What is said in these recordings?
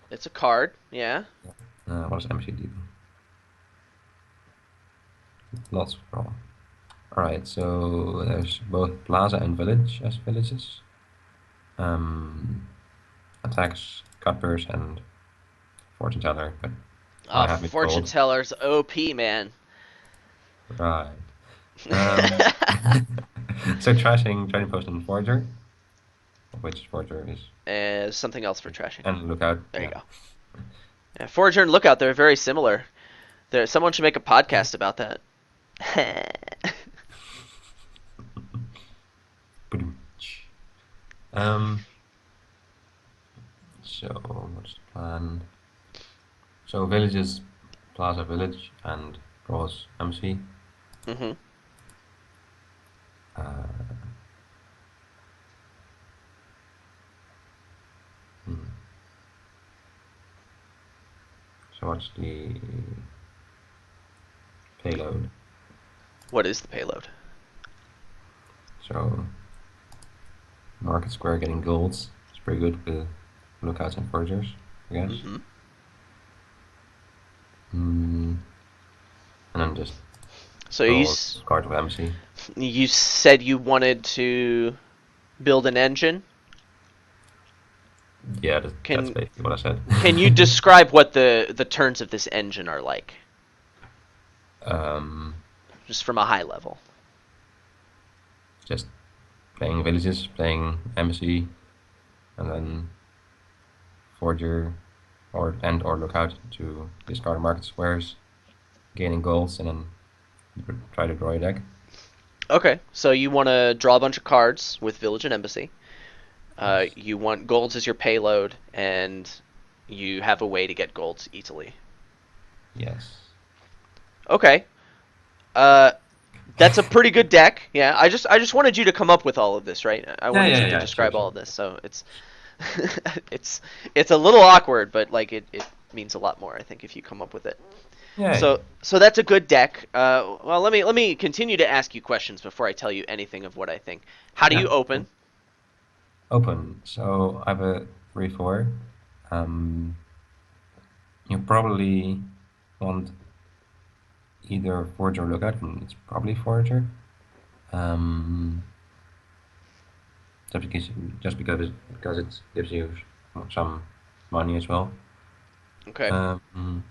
It's a card, yeah. What does MC do? Lots of draw. Alright, so there's both Plaza and Village as villages. Um, Attacks, Cutpurse, and Fortune Teller, but I have it Fortune gold. teller's OP, man. Right. Um, so trashing Trading Post and Forger, which Forger is, Something else for trashing. and Lookout, There you yeah. go. Yeah, Forager and Lookout, they're very similar. Someone should make a podcast about that. Um, so what's the plan? So villages, Plaza Village and draws MC. hmm Uh, hmm. So what's the payload? What is the payload? So Market Square getting golds. It's pretty good with lookouts and foragers, I guess. hmm Mm, and then just So draw cards with MC. you said you wanted to build an engine. Yeah, that's Can basically what I said. can you describe what the turns of this engine are like, um, just from a high level? just playing villages, playing MC, and then forger or lookout to discard market squares, gaining golds, and then try to draw a deck. Okay, so you want to draw a bunch of cards with Village and Embassy. Yes. You want golds as your payload, and you have a way to get golds easily. Yes. Okay, uh, that's a pretty good deck. Yeah, I just wanted you to come up with all of this, right? I Yeah, wanted yeah, you to yeah. Sure, describe all sure. of this, so it's it's it's a little awkward, but like it means a lot more, I think, if you come up with it. Yeah, yeah. So that's a good deck. Well, let me continue to ask you questions before I tell you anything of what I think. How do Yeah, you open? sure. Open. So I have a 3/4. Um, you probably want either Forge or Lookout, and it's probably Forager. Um, just because it gives you some money as well. Okay. Um,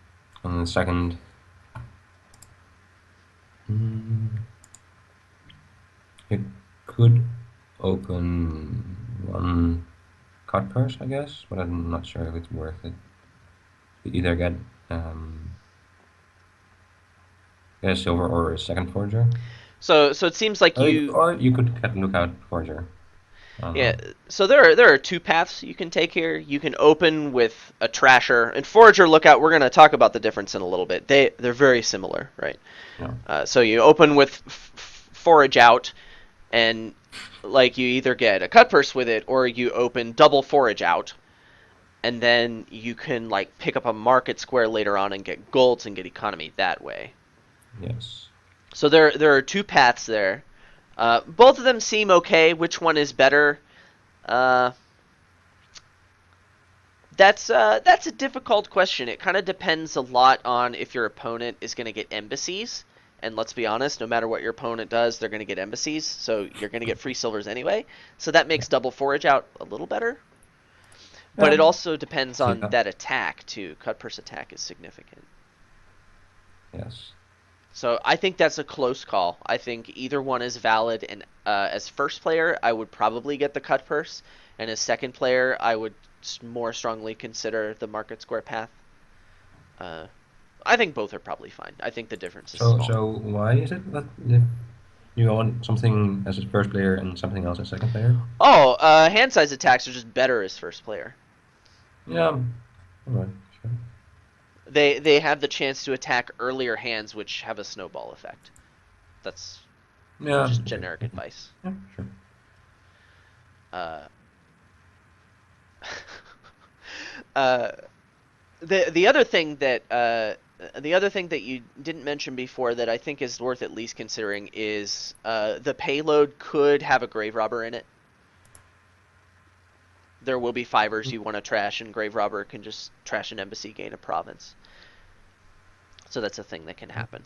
and the second, mm, you could open one cut purse, I guess, but I'm not sure if it's worth it. You either um, get a silver or a second forger. So it seems like Or you could get Lookout Forger. I don't yeah. know. So there are two paths you can take here. You can open with a Trasher and Forager Lookout. We're gonna talk about the difference in a little bit. They're very similar, right? Yeah. So you open with Forage out, and like you either get a cut purse with it, or you open double Forage out, and then you can like pick up a market square later on and get golds and get economy that way. Yes. So there are two paths there. Both of them seem okay. Which one is better? Uh, that's a difficult question. It kind of depends a lot on if your opponent is going to get embassies. And let's be honest, no matter what your opponent does, they're going to get embassies. So you're going to get free silvers anyway. So that Yeah. makes double forage out a little better. But Yeah. it also depends See on that. that attack too. Cut purse attack is significant. Yes. So I think that's a close call. I think either one is valid. And as first player, I would probably get the cut purse, and as second player, I would more strongly consider the market square path. Uh, I think both are probably fine. I think the difference is small. So why is it that you want something as a first player and something else as second player? Oh, hand size attacks are just better as first player. Yeah. All right. Sure. They have the chance to attack earlier hands, which have a snowball effect. That's Yeah. just Okay. generic Okay. advice. Yeah. Sure. Uh, uh, the other thing that you didn't mention before that I think is worth at least considering is the payload could have a grave robber in it. there will be fivers you want to trash, and Grave Robber can just trash an embassy, gain a province. So that's a thing that can happen.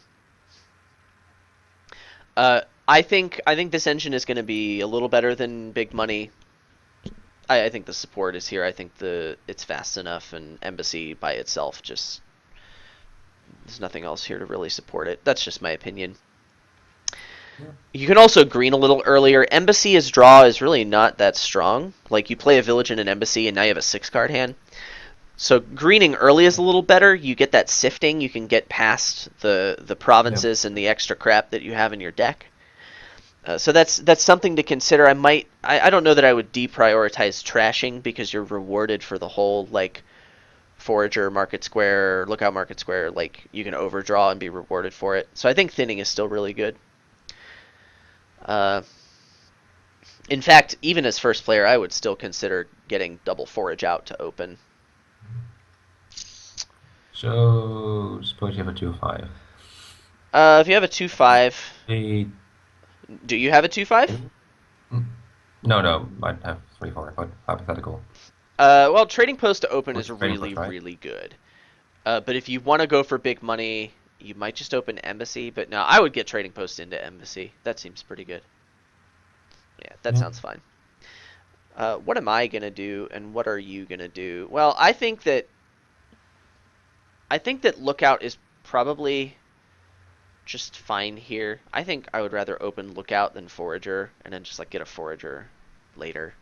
I think this engine is going to be a little better than Big Money. I think the support is here. I think it's fast enough, and Embassy by itself just there's nothing else here to really support it. That's just my opinion. Yeah. You can also green a little earlier. Embassy as draw is really not that strong. Like you play a village in an embassy, and now you have a 6-card hand. So greening early is a little better. You get that sifting. You can get past the Yeah. provinces and the extra crap that you have in your deck. So that's something to consider. I don't know that I would deprioritize trashing because you're rewarded for the whole like Forager Market Square, Lookout Market Square. Like you can overdraw and be rewarded for it. So I think thinning is still really good. Uh, in fact, even as first player, I would still consider getting double forage out to open. So suppose you have a 2-5. If you have a 2-5, Hey, do you have a 2-5? no, no, might have 3-4, but hypothetical. Well, trading post to open is What's trading really, post, right? really good. But if you want to go for big money, you might just open Embassy. But no, I would get trading post into Embassy. That seems pretty good. Yeah, that Yeah. sounds fine. What am I gonna do, and what are you gonna do? Well, I think that Lookout is probably just fine here. I think I would rather open Lookout than Forager, and then just like get a Forager later.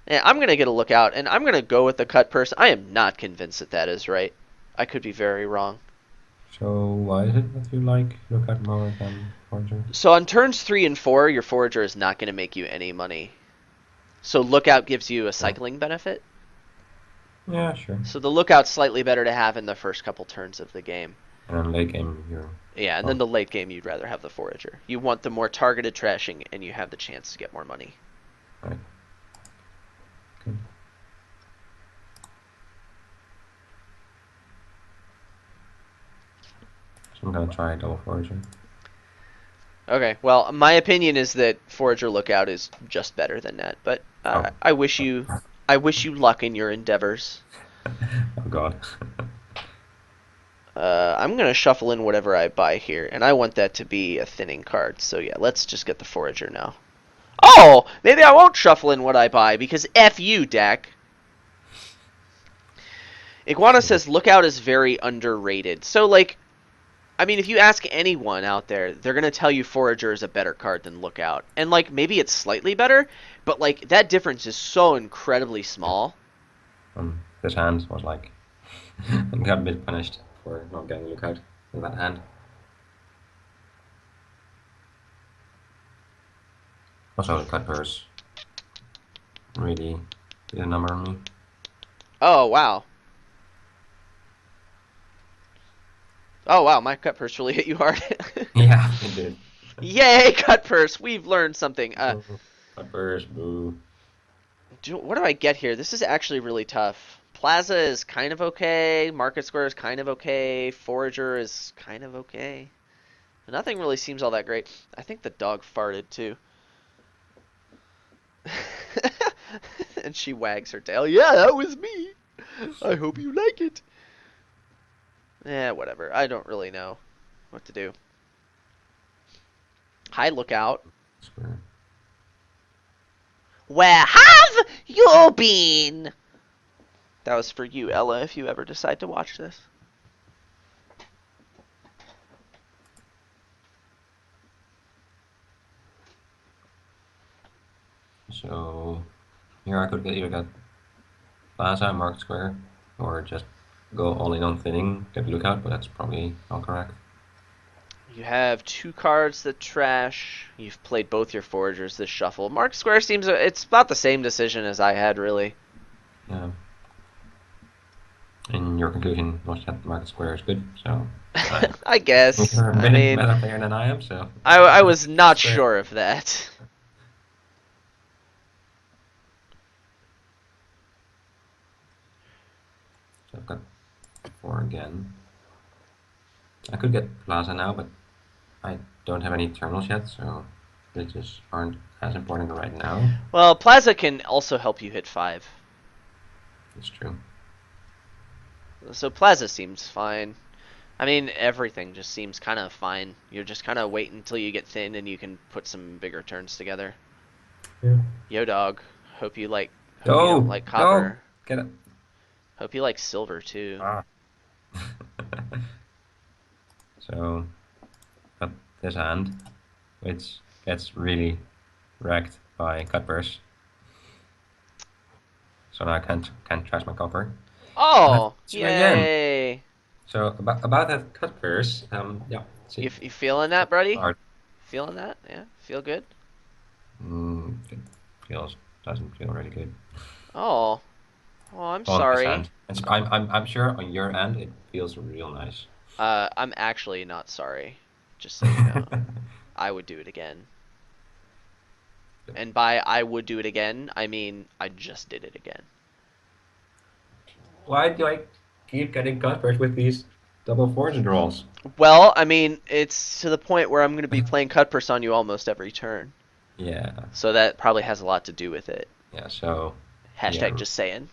Yeah, I'm gonna get a Lookout, and I'm gonna go with the cut purse. I am not convinced that that is right. I could be very wrong. So why is it that you like Lookout more than Forger? So on turns 3 and 4, your Forager is not gonna make you any money. So Lookout gives you a Yeah. cycling benefit. Yeah, sure. So the Lookout's slightly better to have in the first couple turns of the game. And then late game, you're Yeah, and then oh, the late game, you'd rather have the Forager. You want the more targeted trashing, and you have the chance to get more money. right. Good. So I'm gonna try double Forger. Okay, well, my opinion is that Forager Lookout is just better than that, but Oh. I wish you luck in your endeavors. Oh God. I'm gonna shuffle in whatever I buy here, and I want that to be a thinning card. So yeah, let's just get the Forager now. Oh, maybe I won't shuffle in what I buy because F you, deck. Iguana So says Lookout is very underrated. So like, I mean, if you ask anyone out there, they're gonna tell you Forager is a better card than Lookout, and like maybe it's slightly better, but like that difference is so incredibly small. this hand was like I got a bit punished for not getting Lookout in that hand. Also, the cut purse really did a number on me. Oh wow. Oh wow, my cut purse really hit you hard. Yeah, it did. Yay, cut purse! We've learned something. Cut purse, boo. What do I get here? This is actually really tough. Plaza is kind of okay. Market Square is kind of okay. Forager is kind of okay. Nothing really seems all that great. I think the dog farted too. And she wags her tail. Yeah, that was me. I hope you like it. Whatever. I don't really know what to do. Hi, Lookout. Square. Where have you been? That was for you, Ella, if you ever decide to watch this. So here I could either get Plaza and Market Square, or just go all in on thinning, get Lookout, but that's probably not correct. You have 2 cards that trash. You've played both your foragers this shuffle. Mark Square seems it's about the same decision as I had, really. Yeah. And your conclusion was that Market Square is good, so I guess. you're a I bit mean, better player than I am, so I was not Square. sure of that. So I've got 4 again. I could get Plaza now, but I don't have any terminals yet, so villages aren't as important right now. Well, Plaza can also help you hit 5. It's true. So Plaza seems fine. I mean, everything just seems kind of fine. You're just kind of waiting until you get thin and you can put some bigger turns together. Yeah. Yo, dog. Hope you like. Hope you don't No, like no, copper. get it. Hope you like silver too. Ah. So, got this hand, which gets really wrecked by cutpurse. So now I can't trash my copper. Ah, Oh, it's me again. yay! So about that cutpurse, yeah, You feeling that, buddy? hard. Feeling that? Yeah, feel good. It feels doesn't feel really good Oh, oh, I'm on this sorry. end. I'm sure on your end it feels real nice. I'm actually not sorry. Just so you know, I would do it again. And by I would do it again, I mean I just did it again. Why do I keep getting cutpurse with these double fortune rolls? Well, I mean, it's to the point where I'm going to be playing Cutpurse on you almost every turn. Yeah, So that probably has a lot to do with it. yeah. So Hashtag yeah, just saying.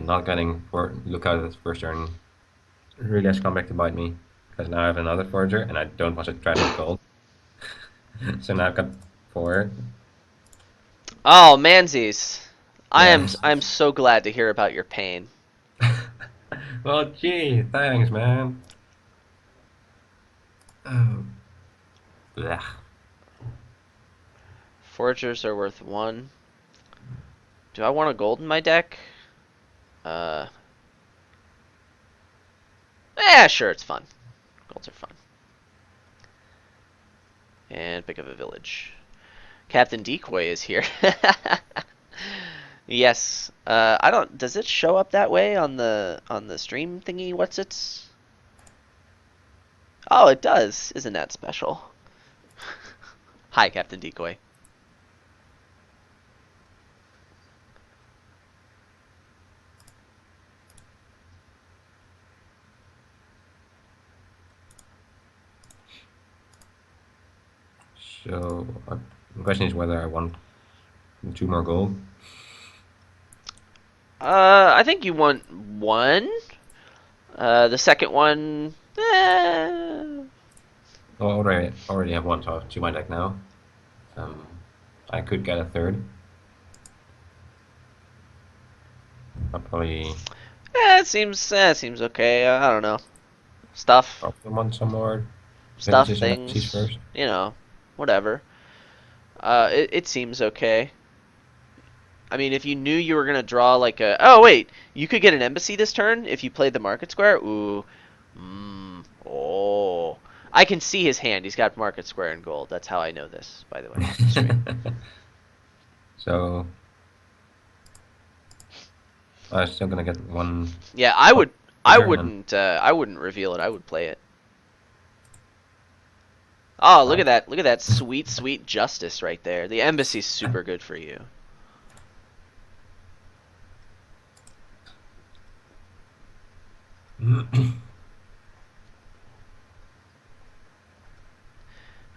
not getting for look out at this first turn really has come back to bite me because now I have another forger and I don't want to trash his gold. So now I've got four. Oh, Manzies. Yeah. I'm so glad to hear about your pain. Well, gee, thanks, man. Oh, blech. Forgers are worth 1. Do I want a gold in my deck? Uh, sure, it's fun. Golds are fun. And pick up a village. Captain Decoy is here. Yes. I don't. Does it show up that way on the stream thingy? What's it? Oh, it does. Isn't that special? Hi, Captain Decoy. So, the question is whether I want two more gold. I think you want 1. The second one. Oh, I already have one, so I have two in my deck now. Um, I could get a third. I'll It seems okay. I don't know. Stuff, probably want some more stuff, villages and MCs things. first. Whatever. It seems okay. I mean, if you knew you were gonna draw like a, oh wait, you could get an embassy this turn if you played the market square. Ooh, oh, I can see his hand. He's got market square and gold. That's how I know this, by the way. Stream. So, I'm still gonna get one Yeah, I top would. I villager and wouldn't. I wouldn't reveal it. I would play it. Oh, look right. at that! Look at that sweet, sweet justice right there. The embassy's super good for you.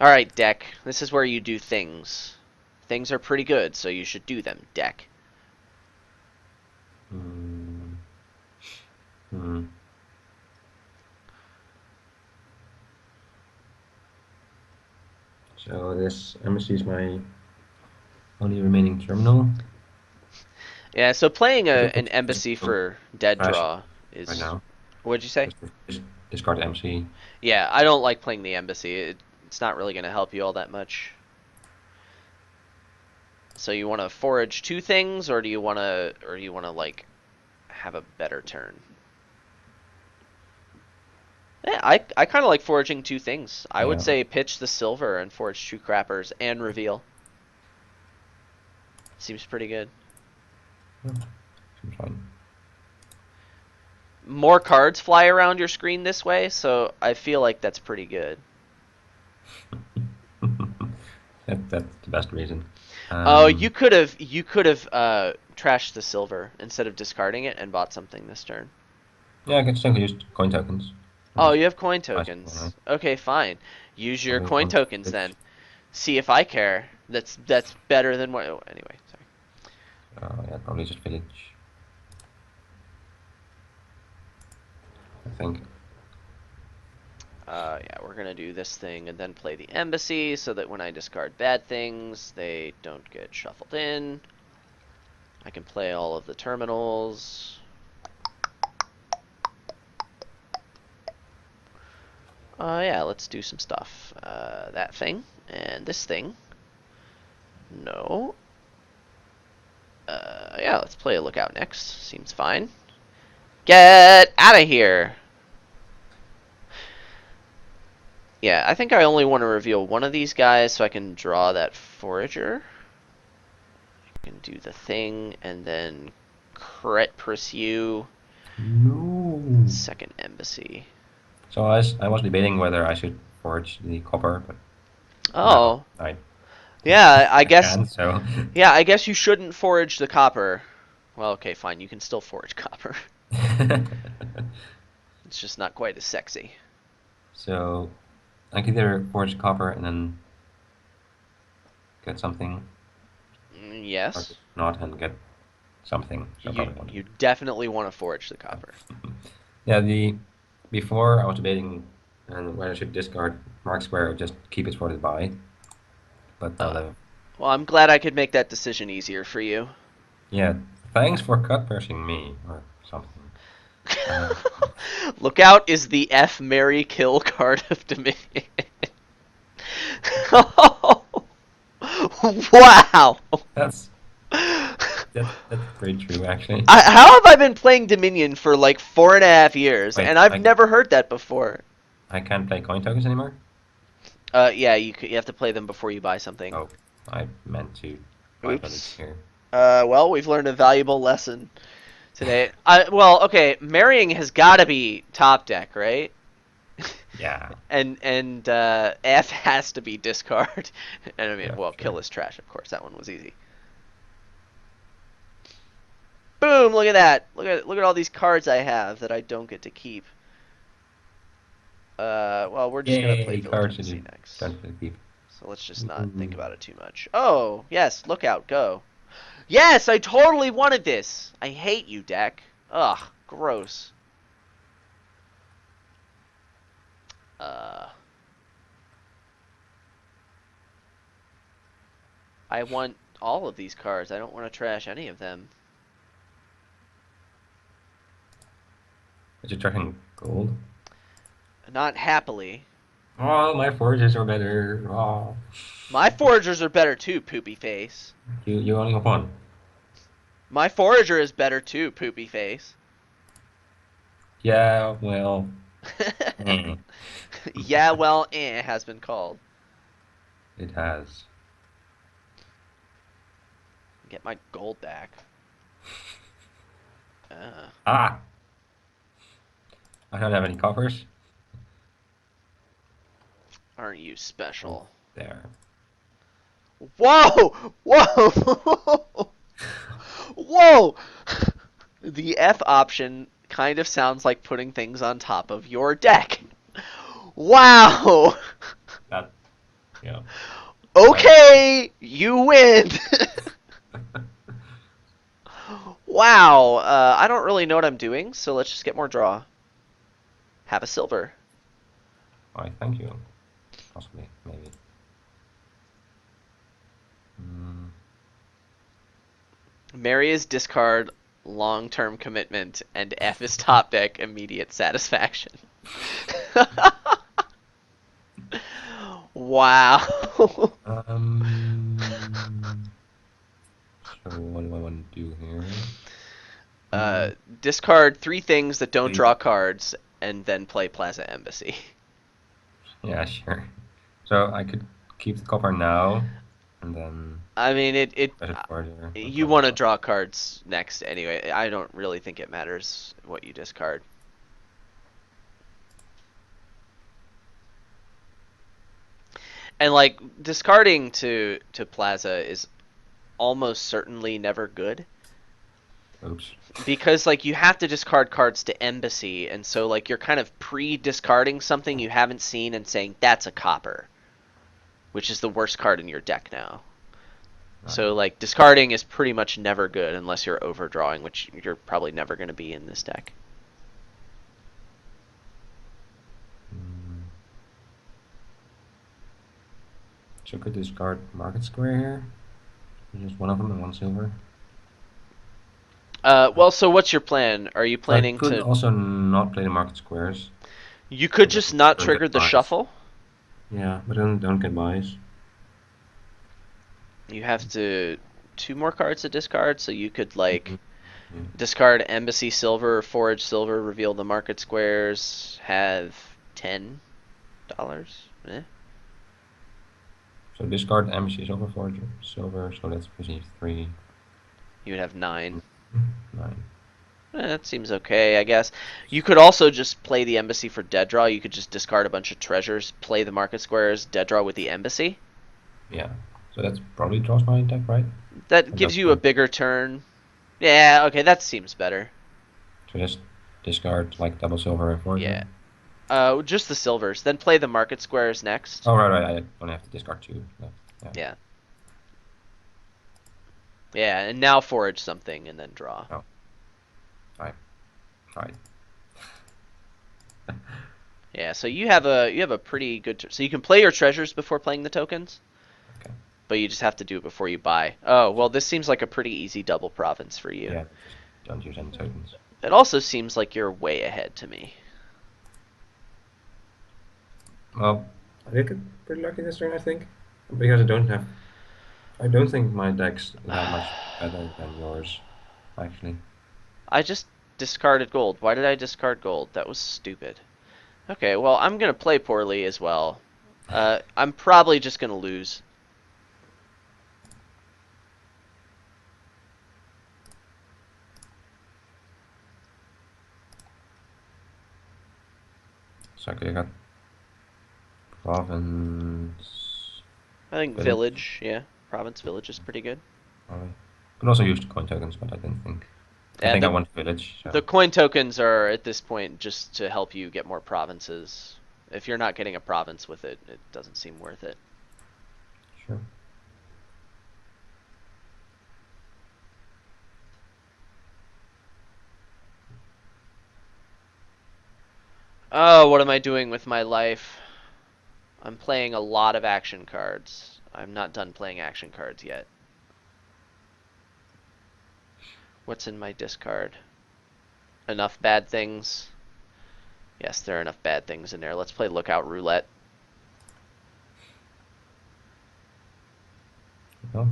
All right, deck. This is where you do things. Things are pretty good, so you should do them, deck. Hmm. Hmm. So this embassy is my only remaining terminal. Yeah, so playing I think an just embassy go for dead trash it draw right is. now. What'd you say? Just discard MC. Yeah, I don't like playing the embassy. It's not really going to help you all that much. So you want to forage 2 things, or do you want to like have a better turn? Yeah, I kind of like foraging 2 things. I would Yeah. say pitch the silver and forage 2 crappers and reveal. Seems pretty good. Seems fine. More cards fly around your screen this way, so I feel like that's pretty good. That's the best reason. Oh, Um, you could have trashed the silver instead of discarding it and bought something this turn. yeah, I can simply use coin tokens. Oh, Just you have coin buy something, right? tokens. Okay, fine. Use your Only coin one tokens village. then. See if I care. That's better than what. Oh, anyway, sorry. Yeah, probably just village. I think. Yeah, we're gonna do this thing and then play the embassy so that when I discard bad things, they don't get shuffled in. I can play all of the terminals. Yeah, let's do some stuff. That thing and this thing. No. Yeah, let's play a lookout next. Seems fine. Get out of here! Yeah, I think I only want to reveal one of these guys so I can draw that forager. I can do the thing and then crit pursue No. second embassy. So I was debating whether I should forge the copper, but now Oh, I yeah, I I guess. can. So Yeah, I guess you shouldn't forage the copper. Well, okay, fine. You can still forage copper. It's just not quite as sexy. so I can either forge copper and then get something, or Yes, just not and get something. So I you probably want to. you definitely want to forage the Yeah. copper. Yeah. The before I was debating whether I should discard Mark Square or just keep it for the buy, but now Uh, that well, I'm glad I could make that decision easier for you. yeah, thanks for cut pushing me or something. Uh, Lookout is the F Mary Kill card of Dominion. Wow. that's that's pretty true actually. How have I been playing Dominion for like 4.5 years, Wait, and I've never heard that before? I can't play coin tokens anymore? Yeah, you have to play them before you buy something. Oh, I meant to buy village Oops. here. Well, we've learned a valuable lesson today. Well, okay, marrying has got to be top deck, right? Yeah, And F has to be discard. And I mean, yeah, well, sure. kill is trash, of course. That one was easy. Boom! Look at that. Look at all these cards I have that I don't get to keep. Well, we're just gonna play Yay, Village cards that Embassy you next. don't really keep. So let's just not think Ooh. about it too much. Oh, yes, lookout, go. Yes, I totally wanted this. I hate you, deck. Ugh, gross. Uh, I want all of these cards. I don't want to trash any of them. Is it tracking gold? Not happily. Oh, my forges are better. Oh, My foragers are better too, poopy face. you only have one. My forager is better too, poopy face. Yeah, well, eh, Yeah, well, has been called. it has. Get my gold back. Uh, Ah, I don't have any coppers. aren't you Oh, special? there. Whoa! Whoa! Whoa! The F option kind of sounds like putting things on top of your deck. Wow! That, yeah. I, Okay, you win. Wow, I don't really know what I'm doing, so let's just get more draw. Have a silver. I thank you. Possibly, maybe. Mm, Mary is discard, long-term commitment, and F is top deck, immediate satisfaction. Wow. um, so what do I want to do here? uh, Mm, discard 3 things that don't please. draw cards, and then play Plaza Embassy. Yeah, sure. So I could keep the copper now, and then I mean, press it further, or you blah blah want to blah. draw cards next anyway. I don't really think it matters what you discard. And like discarding to Plaza is almost certainly never good. Oops. because like you have to discard cards to Embassy, and so like you're kind of pre-discarding something you haven't seen and saying that's a copper, which is the worst card in your deck now. Right. So like discarding is pretty much never good unless you're overdrawing, which you're probably never going to be in this deck. Mm. So could discard Market Square here. Just one of them and one silver. Well, so what's your plan? Are you So I planning could to? also not play the Market Squares. You could But just then not don't get trigger the buys. shuffle. Yeah, but then don't get buys. You have to two more cards to discard, so you could Mhm. like Yeah. discard Embassy Silver or Forage Silver, reveal the market squares, have $10. Eh? So discard Embassy Silver Forge Silver, so that's received 3, You would have 9. 9. That seems okay, I guess. You could also just play the Embassy for dead draw. You could just discard a bunch of treasures, play the market squares, dead draw with the Embassy. Yeah. So that's probably draws my deck, right? That I gives don't you a know. bigger turn. Yeah, okay, that seems better. So just discard like double silver and Yeah. forger. Just the silvers. Then play the market squares next. Oh, right. I only have to discard 2 left. Yeah. Yeah. Yeah, and now forage something and then draw. Oh, right. Right. Yeah, so you have a pretty good. So you can play your treasures before playing the tokens, Okay. but you just have to do it before you buy. Oh well, this seems like a pretty easy double province for you. Yeah, just don't use any tokens. It also seems like you're way ahead to me. Well, I did get pretty lucky this turn, I think. Because I don't think my deck's that much better than yours, actually. I just discarded gold. Why did I discard gold? That was stupid. Okay, well I'm gonna play poorly as well. I'm probably just gonna lose. So I got province, I think village. village, yeah, province village is pretty good. I could also use the coin tokens, but I didn't think. I Yeah, think I the want village, the so coin tokens are at this point just to help you get more provinces. If you're not getting a province with it, it doesn't seem worth it. sure. Oh, what am I doing with my life? I'm playing a lot of action cards. I'm not done playing action cards yet. What's in my discard? Enough bad things? Yes, there are enough bad things in there. Let's play Lookout Roulette. No?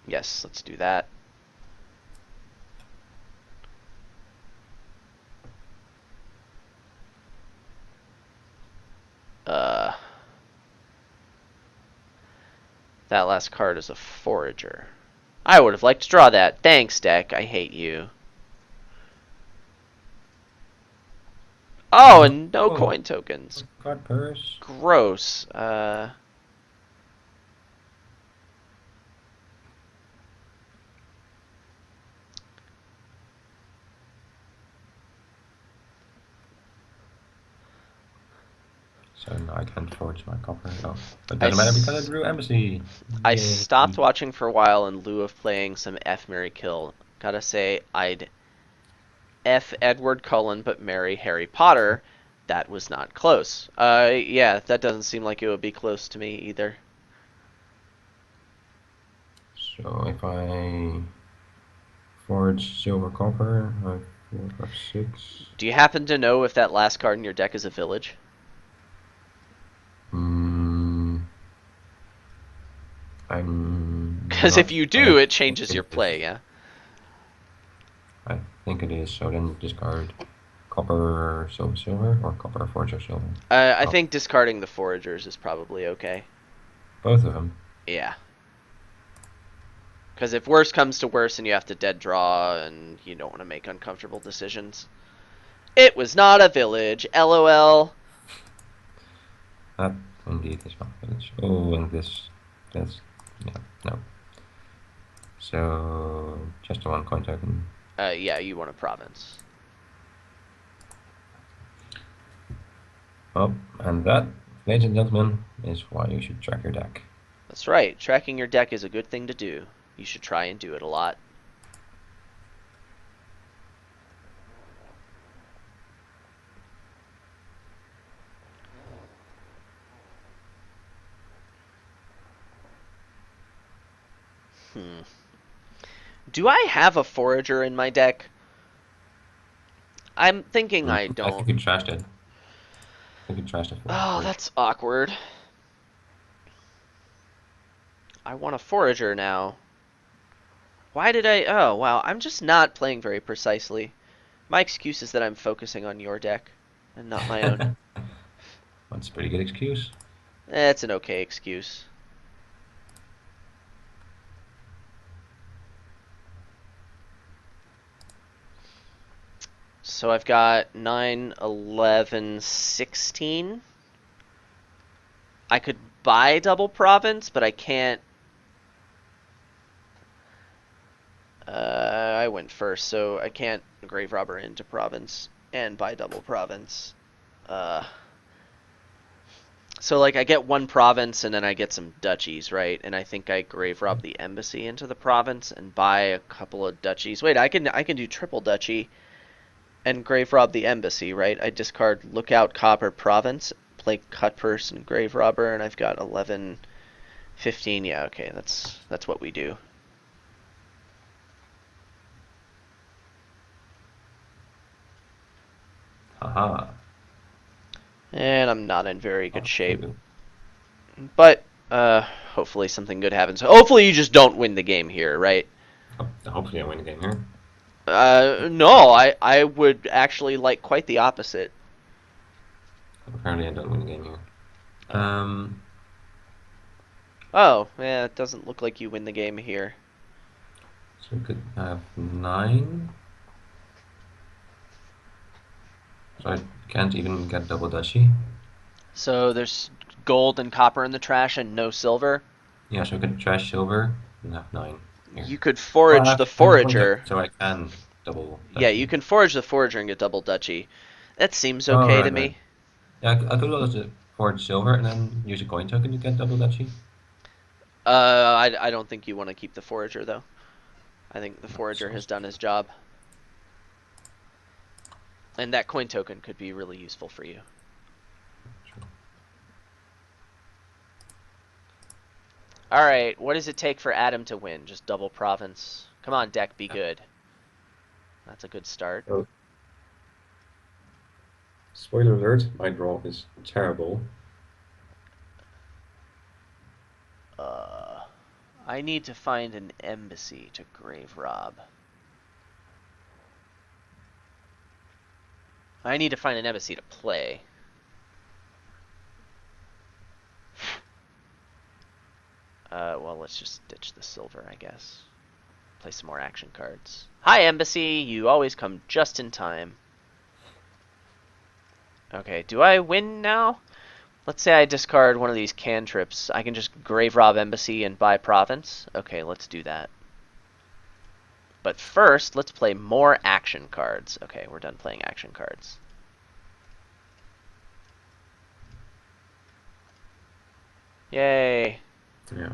Yes, let's do that. Uh, that last card is a Forager. I would have liked to draw that. Thanks, deck. I hate you. Oh, and no Oh, coin tokens. card purse. Gross. So now I can't forge my copper. Oh, it I, doesn't matter because I drew embassy. I Yay. stopped watching for a while in lieu of playing some F Mary Kill. Gotta say, I'd F Edward Cullen but marry Harry Potter. That was not close. Yeah, that doesn't seem like it would be close to me either. So if I forge silver copper, I have 4, 5, 6. Do you happen to know if that last card in your deck is a village? Mm, I'm Because if not you do, sure. it I changes your think it is. play, yeah? I think it is. So then discard copper, silver, or copper, forge, or silver. I Oh, think discarding the Foragers is probably okay. both of them. Yeah. Because if worse comes to worse and you have to dead draw and you don't want to make uncomfortable decisions. It was not a village, lol. That indeed is not village. Oh, and this, yeah, no. So Just the one coin token. Yeah, you want a province. Oh, and that, ladies and gentlemen, is why you should track your deck. That's right. Tracking your deck is a good thing to do. You should try and do it a lot. Hmm. Do I have a forager in my deck? I'm thinking I I don't. think you trashed it. I think you trashed it Oh, for it. that's awkward. I want a forager now. Why did I... Oh, wow. I'm just not playing very precisely. My excuse is that I'm focusing on your deck and not my own. That's a pretty good excuse. It's an okay excuse. So I've got 9, 11, 16. I could buy double province, but I can't. I went first, so I can't grave robber into province and buy double province. Uh, so like I get one province and then I get some duchies, right? And I think I grave rob the embassy into the province and buy a couple of duchies. Wait, I can do triple duchy and grave rob the embassy, right? I discard lookout copper province, play cut purse and grave robber, and I've got 11, 15. Yeah, okay, that's what we do. Haha. And I'm not in very good Oh, shape. you. But hopefully something good happens. Hopefully you just don't win the game here, right? Hopefully I win the game here. No, I would actually like quite the opposite. Apparently I don't win the game here. Oh. Oh, yeah, it doesn't look like you win the game here. So we could have 9. So I can't even get double duchy. So there's gold and copper in the trash and no silver. Yeah, so I could trash silver and have 9 here. You could Oh, I forage the have a coin token, forager. so I can double Yeah, you duchy. can forage the forager and get double duchy. That seems Oh, okay to right, right. me. Yeah, I could also forge silver and then use a coin token to get double duchy. I don't think you want to keep the forager though. I think the That's forager also has done his job. And that coin token could be really useful for you. true. Alright, what does it take for Adam to win? Just double province. Come on, deck, be Yeah. good. That's a good start. So, spoiler alert, my draw is terrible. Uh, I need to find an embassy to grave rob. I need to find an embassy to play. Well, let's just ditch the silver, I guess. Play some more action cards. Hi, embassy! You always come just in time. Okay, do I win now? Let's say I discard one of these cantrips. I can just grave rob embassy and buy province. Okay, let's do that. But first, let's play more action cards. Okay, we're done playing action cards. Yay. Yeah.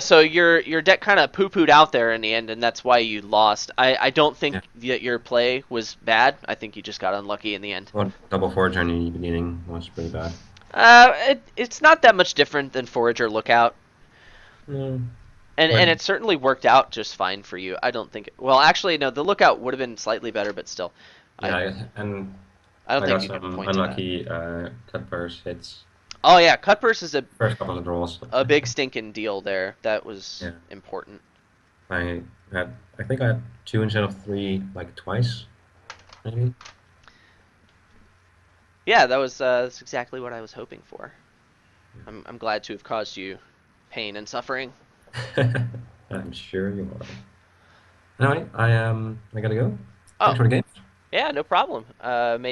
So your deck kind of poo-pooed out there in the end, and that's why you lost. I don't Yeah. think that your play was bad. I think you just got unlucky in the end. Well, double forge in the beginning was pretty bad. It's not that much different than Forager Lookout, Mm, and like, it certainly worked out just fine for you. I don't think. Well, actually, no. The Lookout would have been slightly better, but still, I yeah, and I don't I think got you can some point to that. unlucky cut purse hits. Oh yeah, cut purse is First couple of draws. a big stinking deal there. That was Yeah. important. I I think I had 2 instead of 3, like twice, maybe. Yeah, that's exactly what I was hoping for. I'm glad to have caused you pain and suffering. I'm sure you are. Anyway, I gotta go. Thanks Oh, for the game. yeah, no problem. Maybe.